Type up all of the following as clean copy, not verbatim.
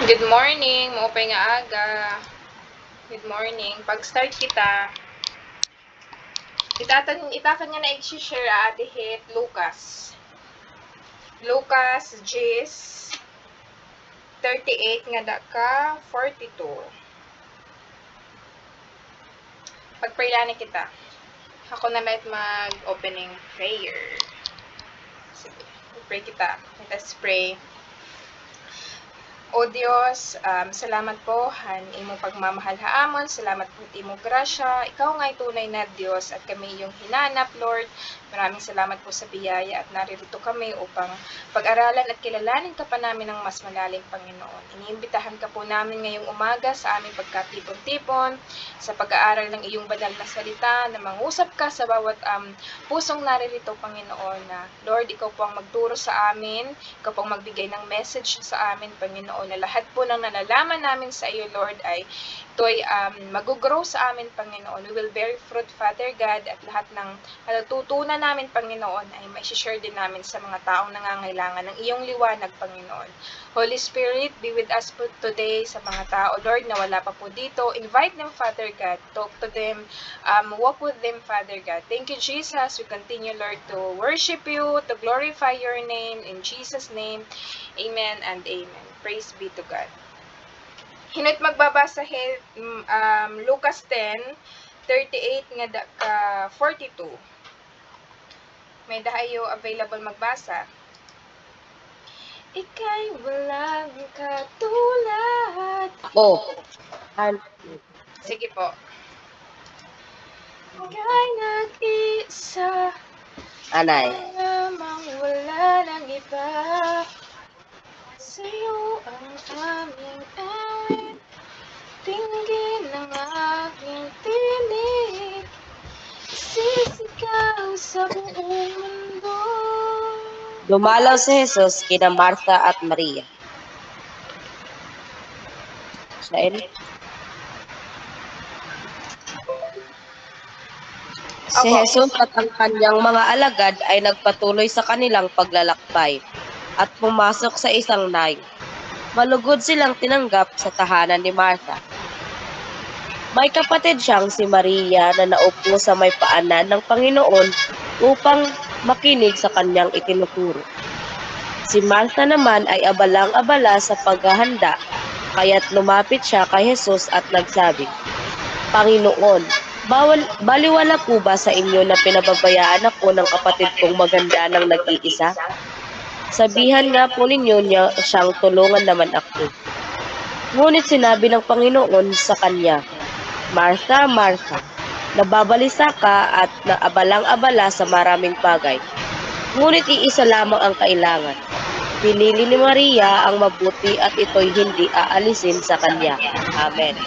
Good morning, maupay nga aga. Good morning. Pag-start kita, itakan nga na i-share ate hit Lucas. Lucas Gis 38 nga ka 42. Pagpraylani kita. Ako na let mag-opening prayer. Sige, pray kita. Let us pray. O Diyos, salamat po han imo pagmamahal haamon, salamat po imo grasya. Ikaw nga tunay na Diyos at kami iyong hinanap, Lord. Maraming salamat po sa biyaya at naririto kami upang pag-aralan at kilalanin ka pa namin ng mas malalim, Panginoon. Iniimbitahan ka po namin ngayong umaga sa aming pagkatipon-tipon, sa pag-aaral ng iyong banal na salita, na mangusap ka sa bawat pusong naririto, Panginoon, na Lord, ikaw po ang magturo sa amin, ikaw po ang magbigay ng message sa amin, Panginoon, na lahat po ng nalalaman namin sa iyo, Lord, ay ito'y mag-grow sa amin, Panginoon. We will bear fruit, Father God, at lahat ng natutunan namin, Panginoon, ay mai-share din namin sa mga taong nangangailangan ng iyong liwanag, Panginoon. Holy Spirit, be with us po today sa mga tao, Lord, na wala pa po dito. Invite them, Father God. Talk to them. Walk with them, Father God. Thank you, Jesus. We continue, Lord, to worship you, to glorify your name. In Jesus' name, amen and amen. Praise be to God. Hinit magbabasa Lucas 10:38 nga ka 42. May dahayo available magbasa. Ika'y walang katulad. Sige po. Ika'y nag-isa. Anay. Namang wala ng iba. Sa'yo ang aming awit. Tingin ng aking tinig. Sisigaw sa buong mundo. Dumalaw si Jesus kina Martha at Maria. Si Jesus at ang kanyang mga alagad ay nagpatuloy sa kanilang paglalakbay at pumasok sa isang nayo. Malugod silang tinanggap sa tahanan ni Martha. May kapatid siyang si Maria na naupo sa may paanan ng Panginoon upang makinig sa kanyang itinuturo. Si Martha naman ay abalang-abala sa paghahanda, kaya't lumapit siya kay Jesus at nagsabi, Panginoon, baliwala po ba sa inyo na pinababayaan ako ng kapatid kong maganda ng nag-iisa? Sabihan nga po ninyo niya siyang tulungan naman ako. Ngunit sinabi ng Panginoon sa kanya, Martha, Martha, nababalisa ka at naabalang-abala sa maraming bagay. Ngunit iisa lamang ang kailangan. Pinili ni Maria ang mabuti at ito'y hindi aalisin sa kanya. Amen.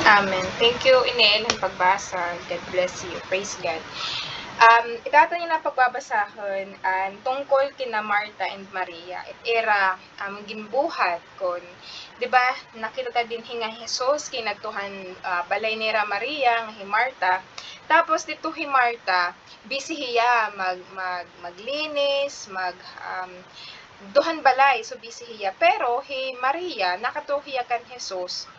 Amen. Thank you, Inel, ang pagbasa. God bless you. Praise God. Itatan niyo na pagbabasahon tungkol kina Martha and Maria. It era ginbuhat kon, di ba? Nakita din hinga Jesus kinatuhan balay ni Maria nga hi Martha. Tapos dito hi Martha, busy hiya maglinis, duhan balay, so busy hiya. Pero hi Maria nakatuhiya kan Jesus.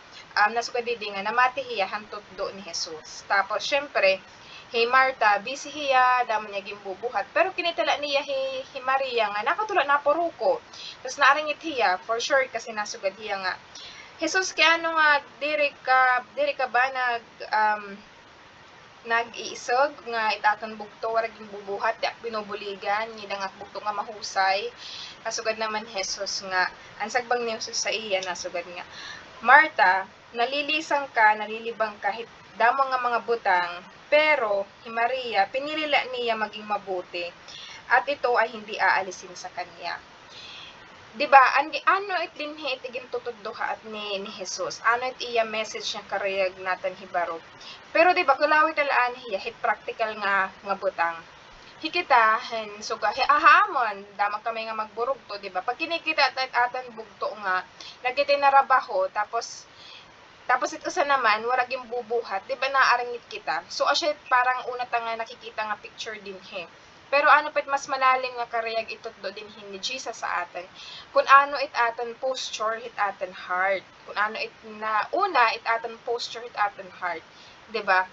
Nasugad din nga namati hiya hantot do ni Jesus. Tapos syempre hey Martha, busy hiya, damo niya gimbubuhat. Pero kinitala niya hi Maria nga nakatula na poruko. Tapos naaringit hiya, for sure kasi nasugad hiya nga. Jesus kaya ano nga, diri ka ba nag-iisog nga itaton bugto wala gimbubuhat, di binubuligan, ngidangak bugto nga mahusay. Nasugad naman Jesus nga, ansagbang ni Jesus sa iya, nasugad nga. Martha, nalilisang ka, nalilibang kahit damo nga mga butang, pero si Maria, pinilila niya maging mabuti at ito ay hindi aalisin sa kanya. Diba, ano itlinhi itigin tutudduha at ni Jesus, ano it iya message niya karayag natan hibaro. Pero diba, kulawit talaan hiya, hit practical nga butang. Hikita, suga, ahamon, damang kami nga magburugto, diba? Pag kinikita at atan bugto nga, nagkitinarabaho, tapos ito sa naman, wala bubuhat, di ba naaringit kita? So, asya parang una nga nakikita nga picture din he. Pero ano pa'y mas malalim nga karayag itutdo dinhi ni Jesus sa atin. Kung ano it aton posture, it aton heart. Kung ano it na una, it aton posture, it aton heart. 'Di ba?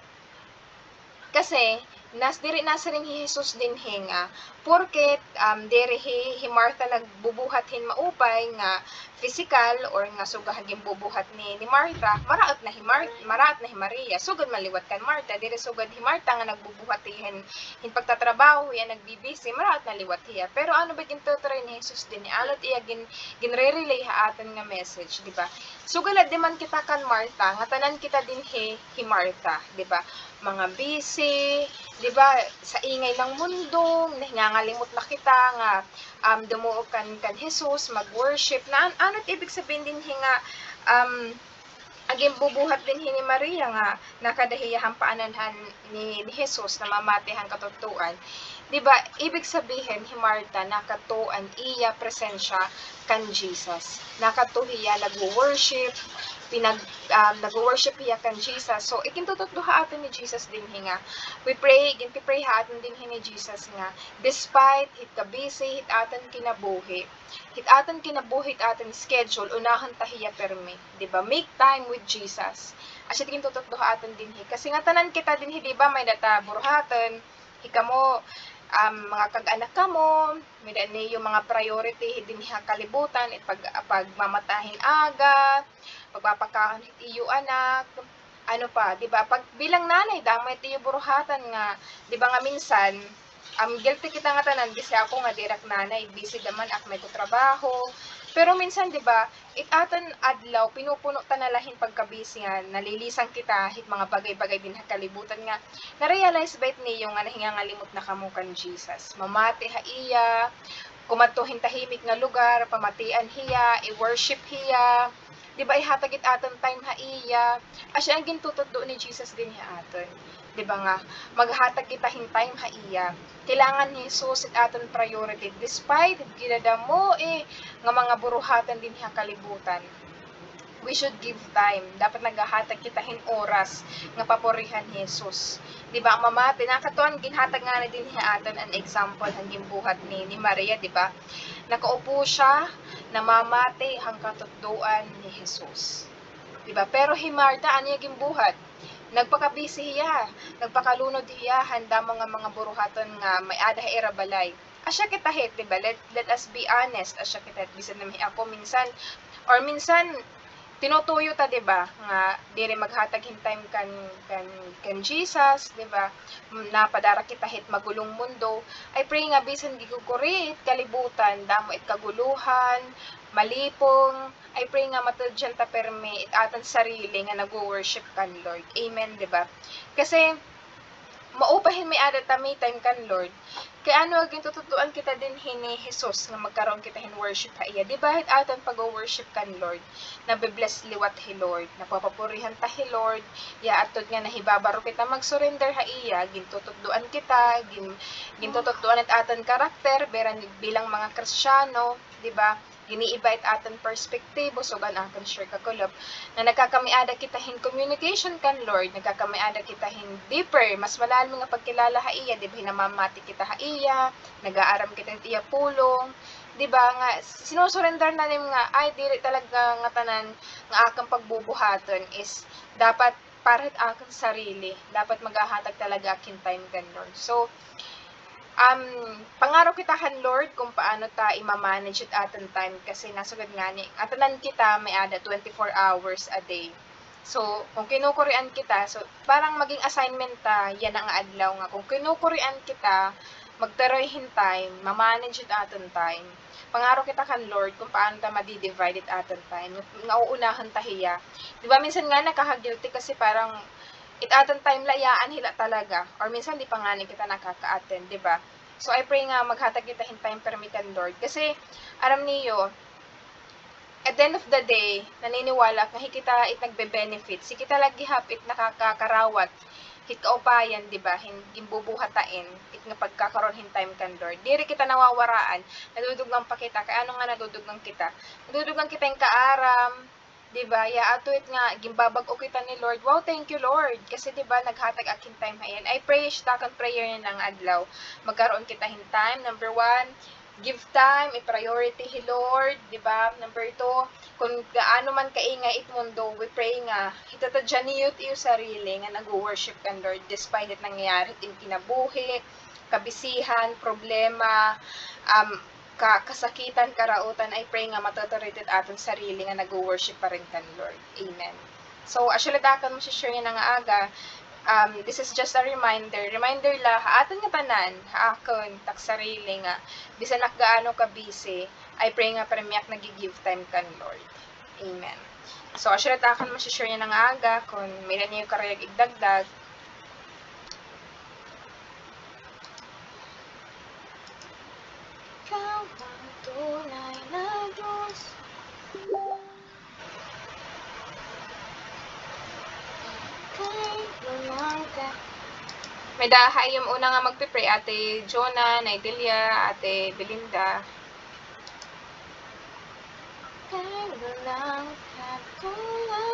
Kasi diri nasa rin hi Jesus din hinga porket diri hi Martha nagbubuhat hin maupay nga physical or nga sugah bubuhat ni Martha maraot na hi Maria sugad maliwat kan Martha diri sugad hi Martha nga nagbubuhat hin pagtatrabaho ya nagbibisi maraot na liwat hiya pero ano ba gintuturay ni Jesus din alot iya ginre-relay ha aton nga message di ba sugalad di man kita kan Martha nga tanan kita din hi Martha di ba mga busy, 'di ba? Sa ingay ng mundo, nahingangalimot na kita nga dumuo kan Jesus, mag-worship na ano't ibig sabihin din nga aging bubuhat din ni Maria nga nakadahiyahan paananhan ni Jesus na mamatihan katutuan. 'Di ba? Ibig sabihin hi Martha nakatuan iya presensya kan Jesus. Nakatuhiya nagwo-worship, nag-worship hiya kan Jesus. So, ikintutudloha aton ni Jesus din hinga. We pray, ginti-pray ha aton din ni Jesus nga, despite hit ka busy, hit aton kinabuhi, hit aton schedule, unahan tahiya permi. Diba? Make time with Jesus. Asya gintutudloha aton din hi. Kasi nga tanan kita din hi, diba? May data buruhaton, hikamo, mga kag-anak ka mo, may yung mga priority, din hi kalibutan, pagmamatahin aga, pagpapakaon iyo anak, ano pa, 'di ba? Pag bilang nanay damay tiyo buruhatan nga, 'di ba nga minsan guilty kita nga tanan kasi ako nga direk nanay, busy daman ak may ko trabaho. Pero minsan 'di ba, itaton adlaw pinupuno ta na lahin pagka-busy nga nalilisang kita hit mga bagay-bagay din kalibutan nga. Na-realize ba niyo nga nahingangalimot na kamo kan Jesus. Mamati ha iya, kumatuhin tahimik nga lugar, pamatian hiya, i-worship hiya, di ba ihatagit aton time ha iya, asya ang gintutudlo ni Jesus din ha aton. Di ba nga, maghatag kita hin time ha iya. Kailangan ni Jesus it aton priority despite ginadamo nga mga buruhatan din ha kalibutan. We should give time. Dapat naghahatag kita hin oras nga paporihan Jesus. Di ba? Ang mamati nakatuan ginhatag nga na din hi aton an example hanging buhat ni Maria, di ba? Nakaupo siya, namamati ang katutduan ni Jesus. Di ba? Pero hi Martha ano yung buhat? Nagpaka-busy hiya, nagpakalunod hiya, handa mga buruhaton nga may ada irabalay. Asya kita hit, di ba? Let us be honest. Asya kita hit, bisan namin ako minsan, or minsan, tinutuyo ta 'di ba nga diri maghatag hin time kan Jesus 'di ba napadara kita hit magulong mundo I pray nga bisan gigukurit kalibutan damo it kaguluhan malipong I pray nga matudyan ta permi it atan sarili nga nagwo-worship kan Lord amen 'di ba kasi maupahin may ada ta may time kan Lord kaya ano aging tututuan kita din hini Jesus nga magkaroon kita hin worship ha iya di ba hit atan pag-worship kan Lord nabe-bless liwat hi Lord napapapurihan ta hi Lord ya atod nga nahibabaro kita mag-surrender ha iya gintutudloan kita gintutudloan at atan karakter bilang mga Kristiyano di ba giniiba it aton perspektive sugan aton share kakulop na nagkakamiada kita hin communication kan Lord nagkakamiada kita hin deeper mas malalim nga pagkilala ha iya di ba hinamamati kita ha iya nag-aaram kita iya pulong di ba nga sinusurrender na nim nga ay dili talaga nga tanan nga akang pagbubuhaton is dapat para akong sarili dapat maghahatag talaga akin time kan Lord so pangaraw kita kan Lord kung paano ta i-manage it aton time kasi nasugad nga ni atanan kita may ada 24 hours a day so kung kinukurian kita so parang maging assignment ta yan ang adlaw nga kung kinukurian kita magtaroy hin time ma-manage it aton time pangaraw kita kan Lord kung paano ta ma-divide it aton time nga uunahan ta hiya di ba minsan nga nakaka-guilty kasi parang it aton time layaan hila talaga or minsan di pa nga kita nakaka-attend, di ba? So I pray nga maghatag kita hin time permitan Lord kasi aram niyo at the end of the day naniniwala nga kita it nagbe-benefit si kita lagi hapit nakakakarawat hit kaupayan di ba gimbubuhatain it nga pagkakaroon hin time kan Lord diri kita nawawaraan nadudugang pa kita kay ano nga nadudugang kita yung kaaram Diba? Ya atuit nga gimbabag-o kita ni Lord. Wow, thank you Lord. Kasi diba naghatag akin time hayan. I pray takon prayer niya ng adlaw. Magkaroon kita hin time. Number 1, give time, i-priority hi Lord, diba? Number 2, kung gaano man kaingay it mundo, we pray nga hitatadyan niyo iyo sarili nga nag-worship kan Lord despite it nangyayari in kinabuhi, kabisihan, problema, kasakitan, karautan, I pray nga matuturited aton sarili nga nag-worship pa rin kan Lord. Amen. So, actually, dakan mo share niya nga aga, this is just a reminder la, aton nga tanan, haakon, tak sarili nga, bisan gaano ka busy, I pray nga paramiyak nag-give time kan Lord. Amen. So, actually, dakan mo share niya nga aga, kung may na niyo karayag igdagdag, ikaw ang tunay na Diyos. May dahay yung una nga magpipray, Ate Jonah, Naidelia, Ate Belinda. Kaya lang katulad.